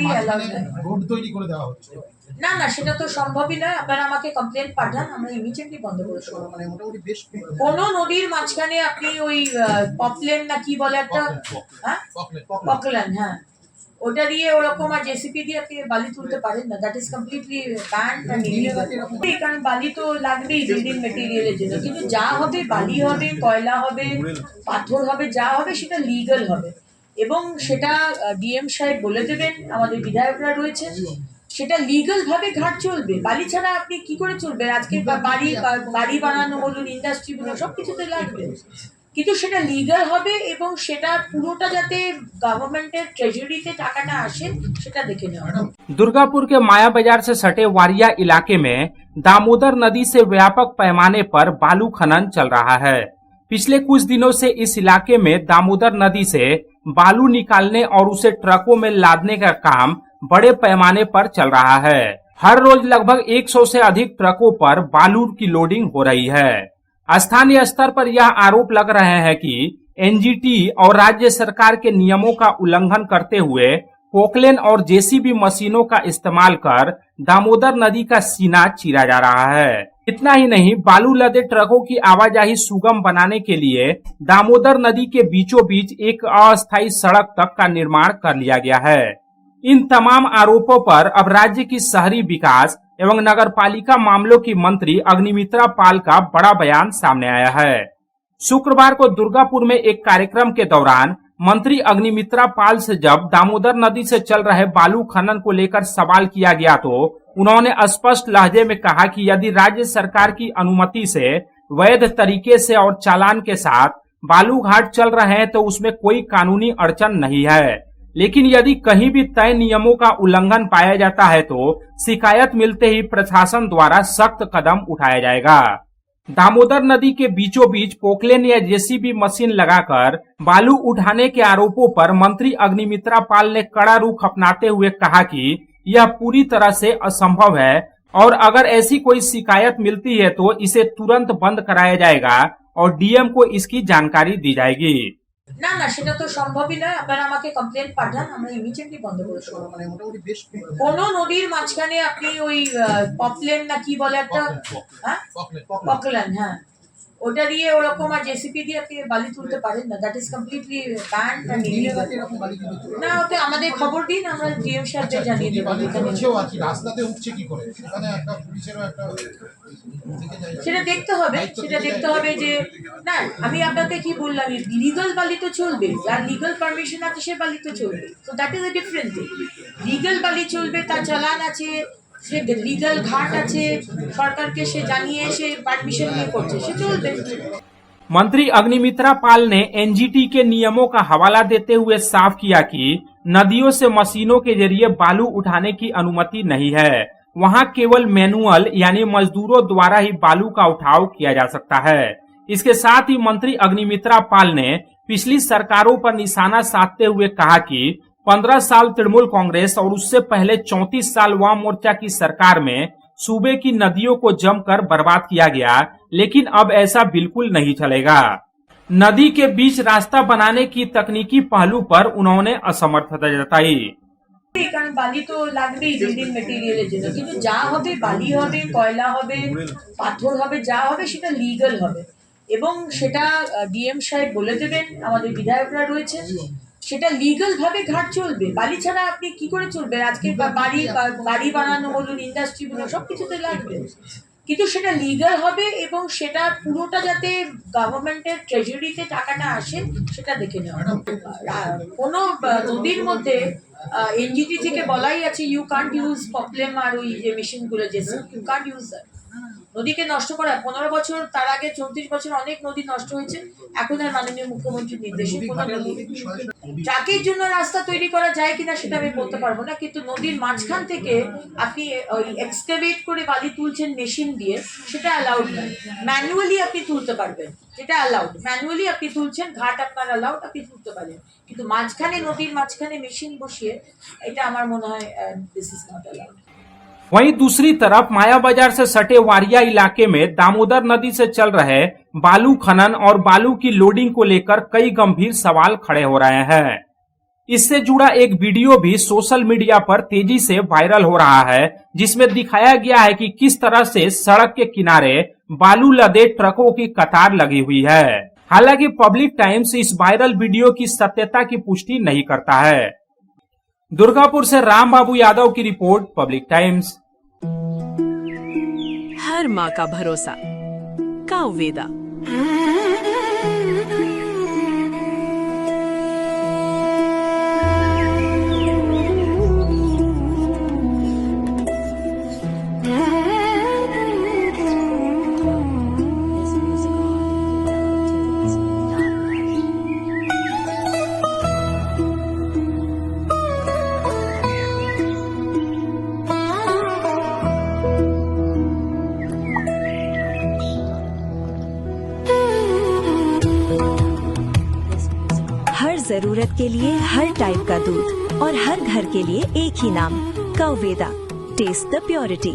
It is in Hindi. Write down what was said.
কোনোভাবেই অ্যালাউড নয়। রোড তৈরি করে দেওয়া হচ্ছে। না না, সেটা তো সম্ভবই নয়। আপনারা আমাকে কমপ্লেন পাঠান, আমরা ইমিডিয়েটলি বন্ধ করে দেবো। মানে মোটামুটি বেশ কোনো নদীর মাঝখানে আপনি ওই পপলেন না কি বলে একটা, হ্যাঁ পকলেন, হ্যাঁ, ওটা দিয়ে ওরকম আর জেসিপি দিয়ে আপনি বালি তুলতে পারেন না। That is completely band and illegal. কারণ বালি তো লাগবেই বিল্ডিং মেটেরিয়ালের জন্য, কিন্তু যা হবে বালি হবে, কয়লা হবে, পাথর হবে, যা হবে সেটা লিগাল হবে এবং সেটা ডিএম সাহেব বলে দেবেন, আমাদের বিধায়করা রয়েছেন, সেটা লিগাল ভাবে ঘাট চলবে। বালি ছাড়া আপনি কি করে চলবে? আজকে বাড়ি বানানো বলুন, ইন্ডাস্ট্রি বলুন, সবকিছুতে লাগবে, কিন্তু সেটা লিগাল হবে এবং সেটা পুরোটা যাতে গভর্নমেंटेর ট্রেজারিতে টাকাটা আসে সেটা দেখে নেওয়া। दुर्गापुर के माया बाजार से सटे वारिया इलाके में दामोदर नदी से व्यापक पैमाने पर बालू खनन चल रहा है। पिछले कुछ दिनों से इस इलाके में दामोदर नदी से बालू निकालने और उसे ट्रकों में लादने का काम बड़े पैमाने पर चल रहा है। हर रोज लगभग 100 से अधिक ट्रकों पर बालू की लोडिंग हो रही है। स्थानीय स्तर पर यह आरोप लग रहे हैं कि एनजीटी और राज्य सरकार के नियमों का उल्लंघन करते हुए पोकलेन और जेसीबी मशीनों का इस्तेमाल कर दामोदर नदी का सीना चीरा जा रहा है। इतना ही नहीं, बालू लदे ट्रकों की आवाजाही सुगम बनाने के लिए दामोदर नदी के बीचों बीच एक अस्थायी सड़क तक का निर्माण कर लिया गया है। इन तमाम आरोपों पर अब राज्य की शहरी विकास एवं नगरपालिका मामलों की मंत्री अग्निमित्रा पाल का बड़ा बयान सामने आया है। शुक्रवार को दुर्गापुर में एक कार्यक्रम के दौरान मंत्री अग्निमित्रा पाल से जब दामोदर नदी से चल रहे बालू खनन को लेकर सवाल किया गया तो उन्होंने स्पष्ट लहजे में कहा कि यदि राज्य सरकार की अनुमति से वैध तरीके से और चालान के साथ बालू घाट चल रहे हैं तो उसमें कोई कानूनी अड़चन नहीं है, लेकिन यदि कहीं भी तय नियमों का उल्लंघन पाया जाता है तो शिकायत मिलते ही प्रशासन द्वारा सख्त कदम उठाया जाएगा। दामोदर नदी के बीचों बीच पोकलेन या जेसीबी मशीन लगाकर बालू उठाने के आरोपों पर मंत्री अग्निमित्रा पाल ने कड़ा रुख अपनाते हुए कहा कि यह पूरी तरह से असंभव है और अगर ऐसी कोई शिकायत मिलती है तो इसे तुरंत बंद कराया जाएगा और डीएम को इसकी जानकारी दी जाएगी। না না, সেটা তো সম্ভবই নয়। আপনারা আমাকে কমপ্লেন পাঠান, আমরা ইমিডিয়েটলি বন্ধ করে দেবো। মানে মোটামুটি বেশ কোনো নদীর মাঝখানে আপনি ওই পপলেন না কি বলে একটা, হ্যাঁ পকলেন, হ্যাঁ, ওটা দিয়ে ওরকম আর জেসিপি দিয়ে আপনি বালি তুলতে পারেন না। That is completely band and illegal. না, ওতে আমাদের খবর দিন, আমরা ডিএম সাহেবদের জানিয়ে দেবো। রাস্তাতে উঠছে কি করে, সেখানে একটা পুলিশেরও একটা সেটা দেখতে হবে, সেটা দেখতে হবে যে না, আমি আপনাকে কি বললাম, লিগাল বালি তো চলবে, যার লিগাল পারমিশন আছে সে বালি তো চলবে। তো that is a different thing. Legal বালি চলবে, তার চালান আছে, সে লিগাল ঘাট আছে, সরকারকে সে জানিয়ে সে পারমিশন নিয়ে করছে, সে চলবে। मंत्री अग्निमित्रा पाल ने एनजीटी के नियमों का हवाला देते हुए साफ किया कि नदियों से मशीनों के जरिए बालू उठाने की अनुमति नहीं है। वहां केवल मैनुअल यानी मजदूरों द्वारा ही बालू का उठाव किया जा सकता है। इसके साथ ही मंत्री अग्निमित्रा पाल ने पिछली सरकारों पर निशाना साधते हुए कहा कि 15 साल तृणमूल कांग्रेस और उससे पहले 34 साल वाम मोर्चा की सरकार में सूबे की नदियों को जमकर बर्बाद किया गया, लेकिन अब ऐसा बिल्कुल नहीं चलेगा। नदी के बीच रास्ता बनाने की तकनीकी पहलू पर उन्होंने असमर्थता जताई। কারণ বালি তো লাগবেই বিল্ডিং মেটেরিয়ালের জন্য, কিন্তু যা হবে বালি হবে, কয়লা হবে, পাথর হবে, যা হবে সেটা লিগাল হবে এবং সেটা ডিএম সাহেব বলে দেবেন, আমাদের বিধায়করা রয়েছেন, সেটা লিগাল ভাবে ঘাট চলবে। বালি ছাড়া আপনি কি করে চলবে? আজকে বাড়ি বানানো বলুন, ইন্ডাস্ট্রি বলুন, সবকিছুতে লাগবে, কিন্তু সেটা লিগাল হবে এবং সেটা পুরোটা যাতে গভর্নমেন্টের ট্রেজারিতে টাকাটা আসে সেটা দেখে নেওয়া। কোনো নদীর মধ্যে এনজিটি থেকে বলাই আছে ইউ কান্ট ইউজ পপলেম আর ওই যে মেশিনগুলো, যে ইউ কান্ট ইউজ দ্যাট। নদীকে নষ্ট করা 15 বছর, তার আগে 34 বছর অনেক নদী নষ্ট হয়েছে। এখন আর মাননীয় মুখ্যমন্ত্রীর নির্দেশে কোনো নদী ট্রাকের জন্য রাস্তা তৈরি করা যায় কিনা সেটা আমি বলতে পারবো না, কিন্তু নদীর মাঝখান থেকে আপনি ওই এক্সকাভেট করে বালি তুলছেন মেশিন দিয়ে, সেটা অ্যালাউড নয়। ম্যানুয়ালি আপনি তুলতে পারবেন, যেটা অ্যালাউড। ম্যানুয়ালি আপনি তুলছেন, ঘাট আপনার অ্যালাউড, আপনি তুলতে পারেন, কিন্তু মাঝখানে নদীর মাঝখানে মেশিন বসিয়ে এটা আমার মনে হয় দিস ইজ নট অ্যালাউড। वहीं दूसरी तरफ माया बाजार से सटे वारिया इलाके में दामोदर नदी से चल रहे बालू खनन और बालू की लोडिंग को लेकर कई गंभीर सवाल खड़े हो रहे हैं। इससे जुड़ा एक वीडियो भी सोशल मीडिया पर तेजी से वायरल हो रहा है, जिसमें दिखाया गया है कि किस तरह से सड़क के किनारे बालू लदे ट्रकों की कतार लगी हुई है। हालांकि पब्लिक टाइम्स इस वायरल वीडियो की सत्यता की पुष्टि नहीं करता है। दुर्गापुर से राम बाबू यादव की रिपोर्ट, पब्लिक टाइम्स। हर माँ का भरोसा, काउवेदा। हर जरूरत के लिए हर टाइप का दूध और हर घर के लिए एक ही नाम, काउवेदा। Test the purity.